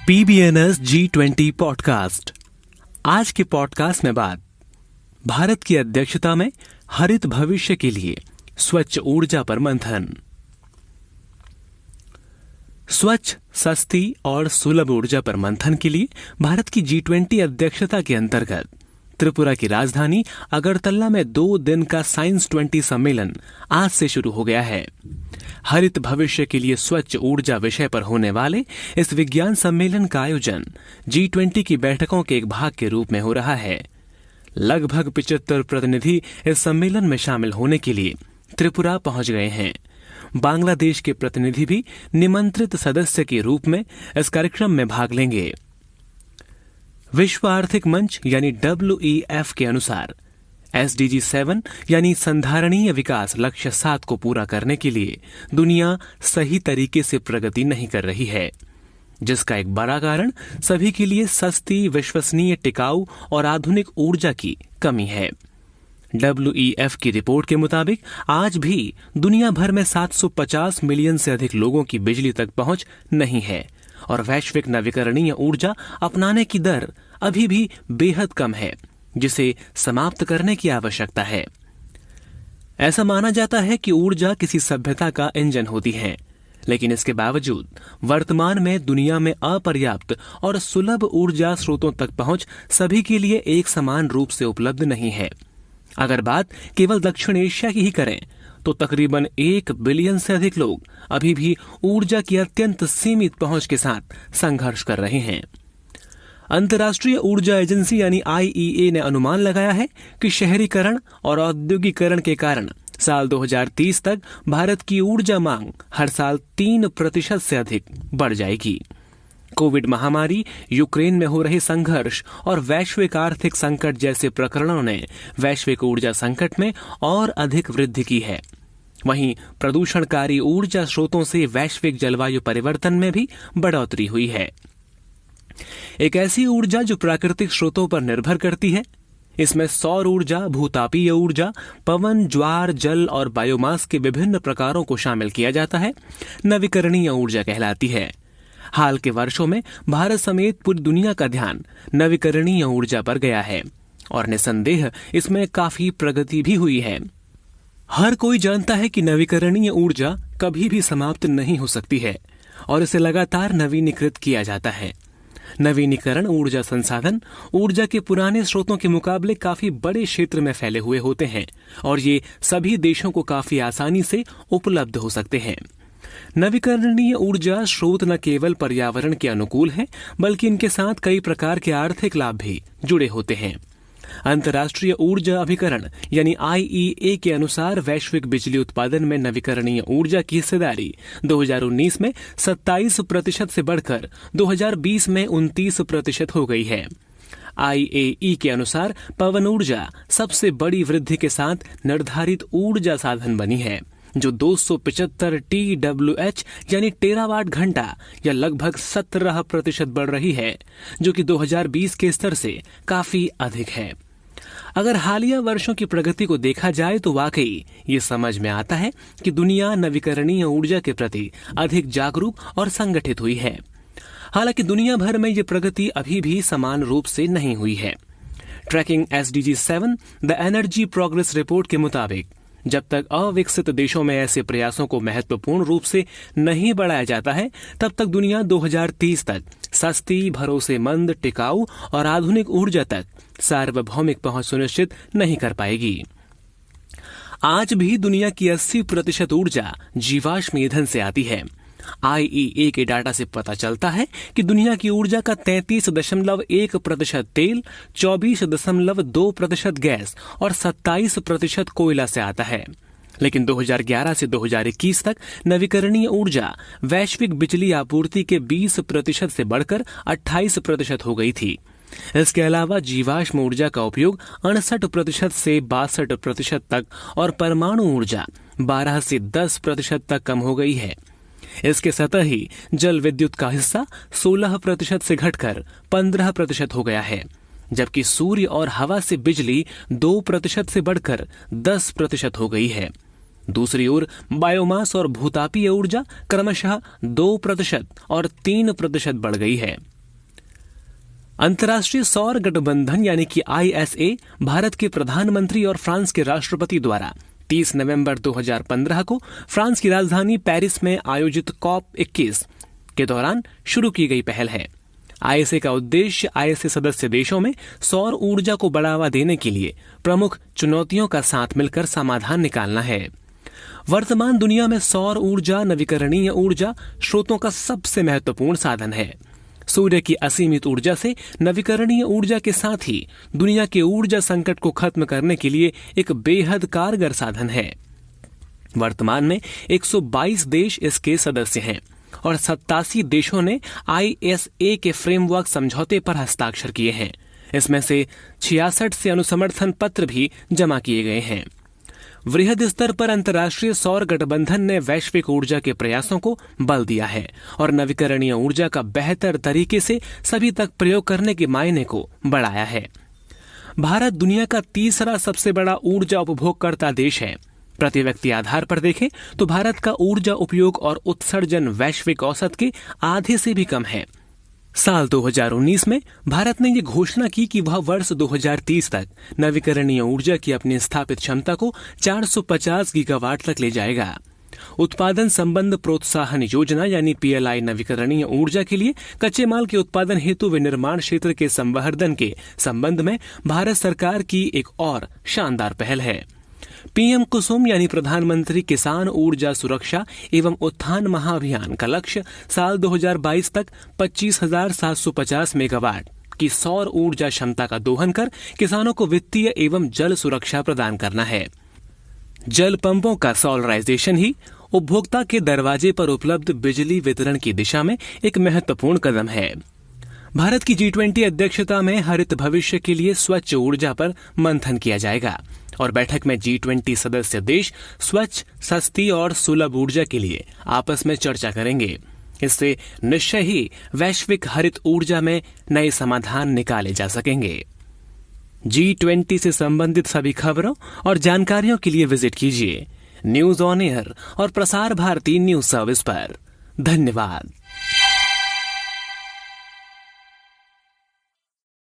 PBNS G20 podcast. आज के podcast में बात भारत की अध्यक्षता में हरित भविष्य के लिए स्वच्छ ऊर्जा पर मंथन। स्वच्छ, सस्ती और सुलभ ऊर्जा पर मंथन के लिए भारत की G20 अध्यक्षता के अंतर्गत त्रिपुरा की राजधानी अगरतला में 2 दिन का साइंस 20 सम्मेलन आज से शुरू हो गया है। हरित भविष्य के लिए स्वच्छ ऊर्जा विषय पर होने वाले इस विज्ञान सम्मेलन का आयोजन G20 की बैठकों के एक भाग के रूप में हो रहा है। लगभग 75 प्रतिनिधि इस सम्मेलन में शामिल होने के लिए त्रिपुरा पहुंच गए हैं। बांग्लादेश के प्रतिनिधि भी निमंत्रित सदस्य के रूप में इस कार्यक्रम में भाग लेंगे। विश्व आर्थिक मंच यानी WEF के अनुसार SDG 7 यानी संधारणीय विकास लक्ष्य 7 को पूरा करने के लिए दुनिया सही तरीके से प्रगति नहीं कर रही है, जिसका एक बड़ा कारण सभी के लिए सस्ती, विश्वसनीय, टिकाऊ और आधुनिक ऊर्जा की कमी है। WEF की रिपोर्ट के मुताबिक आज भी दुनिया भर में 750 मिलियन से अधिक लोगों की बिजली तक पहुंच नहीं है और वैश्विक नवीकरणीय ऊर्जा अपनाने की दर अभी भी बेहद कम है, जिसे समाप्त करने की आवश्यकता है। ऐसा माना जाता है कि ऊर्जा किसी सभ्यता का इंजन होती है, लेकिन इसके बावजूद वर्तमान में दुनिया में अपर्याप्त और सुलभ ऊर्जा स्रोतों तक पहुंच सभी के लिए एक समान रूप से उपलब्ध नहीं है। अगर बात केवल दक्षिण एशिया की ही करें तो तकरीबन 1 बिलियन से अधिक लोग अभी भी ऊर्जा की अत्यंत सीमित पहुंच के साथ संघर्ष कर रहे हैं। अंतर्राष्ट्रीय ऊर्जा एजेंसी यानी IEA ने अनुमान लगाया है कि शहरीकरण और औद्योगिकरण के कारण साल 2030 तक भारत की ऊर्जा मांग हर साल 3% से अधिक बढ़ जाएगी। कोविड महामारी, यूक्रेन में हो रहे संघर्ष और वैश्विक आर्थिक संकट जैसे प्रकरणों ने वैश्विक ऊर्जा संकट में और अधिक वृद्धि की है। वहीं प्रदूषणकारी ऊर्जा स्रोतों से वैश्विक जलवायु परिवर्तन में भी बढ़ोतरी हुई है। एक ऐसी ऊर्जा जो प्राकृतिक स्रोतों पर निर्भर करती है, इसमें सौर ऊर्जा, भूतापीय ऊर्जा, पवन, ज्वार, जल और बायोमास के विभिन्न प्रकारों को शामिल किया जाता है, नवीकरणीय ऊर्जा कहलाती है। हाल के वर्षों में भारत समेत पूरी दुनिया का ध्यान नवीकरणीय ऊर्जा पर गया है और निसंदेह इसमें काफी प्रगति भी हुई है। हर कोई जानता है कि नवीकरणीय ऊर्जा कभी भी समाप्त नहीं हो सकती है और इसे लगातार नवीनीकृत किया जाता है। नवीनीकरण ऊर्जा संसाधन ऊर्जा के पुराने स्रोतों के मुकाबले काफी बड़े क्षेत्र में फैले हुए होते हैं और ये सभी देशों को काफी आसानी से उपलब्ध हो सकते हैं। नवीकरणीय ऊर्जा स्रोत न केवल पर्यावरण के अनुकूल हैं, बल्कि इनके साथ कई प्रकार के आर्थिक लाभ भी जुड़े होते हैं। अंतर्राष्ट्रीय ऊर्जा अभिकरण यानी IEA के अनुसार वैश्विक बिजली उत्पादन में नवीकरणीय ऊर्जा की हिस्सेदारी 2019 में 27% से बढ़कर 2020 में 29% हो गई है। IAE के अनुसार पवन ऊर्जा सबसे बड़ी वृद्धि के साथ निर्धारित ऊर्जा साधन बनी है, जो 275 TWH यानी टेरावाट घंटा या लगभग 17% बढ़ रही है, जो कि 2020 के स्तर से काफी अधिक है। अगर हालिया वर्षों की प्रगति को देखा जाए तो वाकई ये समझ में आता है कि दुनिया नवीकरणीय ऊर्जा के प्रति अधिक जागरूक और संगठित हुई है। हालांकि दुनिया भर में ये प्रगति अभी भी समान रूप से नहीं हुई है। Tracking SDG 7 the energy progress report के मुताबिक जब तक अविकसित देशों में ऐसे प्रयासों को महत्वपूर्ण रूप से नहीं बढ़ाया जाता है, तब तक दुनिया 2030 तक सस्ती, भरोसेमंद, टिकाऊ और आधुनिक ऊर्जा तक सार्वभौमिक पहुंच सुनिश्चित नहीं कर पाएगी। आज भी दुनिया की 80% ऊर्जा जीवाश्म ईंधन से आती है। IEA के डाटा से पता चलता है कि दुनिया की ऊर्जा का 33.1% तेल, 24.2% गैस और 27% कोयला से आता है। लेकिन 2011 से 2021 तक नवीकरणीय ऊर्जा वैश्विक बिजली आपूर्ति के 20% से बढ़कर 28% हो गई थी। इसके अलावा जीवाश्म ऊर्जा का उपयोग 68% से 62% तक और परमाणु ऊर्जा 12 से 10% तक कम हो गई है। इसके सतह ही जल विद्युत का हिस्सा 16% से घटकर 15% हो गया है, जबकि सूर्य और हवा से बिजली 2% से बढ़कर 10% हो गई है। दूसरी ओर बायोमास और भूतापीय ऊर्जा क्रमशः 2% और 3% बढ़ गई है। अंतर्राष्ट्रीय सौर गठबंधन यानी कि ISA भारत के प्रधानमंत्री और फ्रांस के राष्ट्रपति द्वारा 30 नवंबर 2015 को फ्रांस की राजधानी पेरिस में आयोजित COP21 के दौरान शुरू की गई पहल है। ISA का उद्देश्य ISA सदस्य देशों में सौर ऊर्जा को बढ़ावा देने के लिए प्रमुख चुनौतियों का साथ मिलकर समाधान निकालना है। वर्तमान दुनिया में सौर ऊर्जा नवीकरणीय ऊर्जा स्रोतों का सबसे महत्वपूर्ण साधन है। सूर्य की असीमित ऊर्जा से नवीकरणीय ऊर्जा के साथ ही दुनिया के ऊर्जा संकट को खत्म करने के लिए एक बेहद कारगर साधन है। वर्तमान में 122 देश इसके सदस्य हैं और 87 देशों ने ISA के फ्रेमवर्क समझौते पर हस्ताक्षर किए हैं। इसमें से 66 से अनुसमर्थन पत्र भी जमा किए गए हैं। वृहद स्तर पर अंतर्राष्ट्रीय सौर गठबंधन ने वैश्विक ऊर्जा के प्रयासों को बल दिया है और नवीकरणीय ऊर्जा का बेहतर तरीके से सभी तक प्रयोग करने के मायने को बढ़ाया है। भारत दुनिया का तीसरा सबसे बड़ा ऊर्जा उपभोगकर्ता देश है। प्रति व्यक्ति आधार पर देखें तो भारत का ऊर्जा उपयोग और उत्सर्जन वैश्विक औसत के आधे से भी कम है। साल 2019 में भारत ने ये घोषणा की कि वह वर्ष 2030 तक नवीकरणीय ऊर्जा की अपनी स्थापित क्षमता को 450 गीगावाट तक ले जाएगा। उत्पादन संबंध प्रोत्साहन योजना यानी PLI नवीकरणीय ऊर्जा के लिए कच्चे माल के उत्पादन हेतु विनिर्माण क्षेत्र के संवर्धन के संबंध में भारत सरकार की एक और शानदार पहल है। PM कुसुम यानी प्रधानमंत्री किसान ऊर्जा सुरक्षा एवं उत्थान महाअभियान का लक्ष्य साल 2022 तक 25,750 मेगावाट की सौर ऊर्जा क्षमता का दोहन कर किसानों को वित्तीय एवं जल सुरक्षा प्रदान करना है। जल पंपों का सोलराइजेशन ही उपभोक्ता के दरवाजे पर उपलब्ध बिजली वितरण की दिशा में एक महत्वपूर्ण कदम है। भारत की G20 अध्यक्षता में हरित भविष्य के लिए स्वच्छ ऊर्जा पर मंथन किया जाएगा और बैठक में G20 सदस्य देश स्वच्छ, सस्ती और सुलभ ऊर्जा के लिए आपस में चर्चा करेंगे। इससे निश्चय ही वैश्विक हरित ऊर्जा में नए समाधान निकाले जा सकेंगे। G20 से संबंधित सभी खबरों और जानकारियों के लिए विजिट कीजिए न्यूज ऑन एयर और प्रसार भारती न्यूज सर्विस पर। धन्यवाद।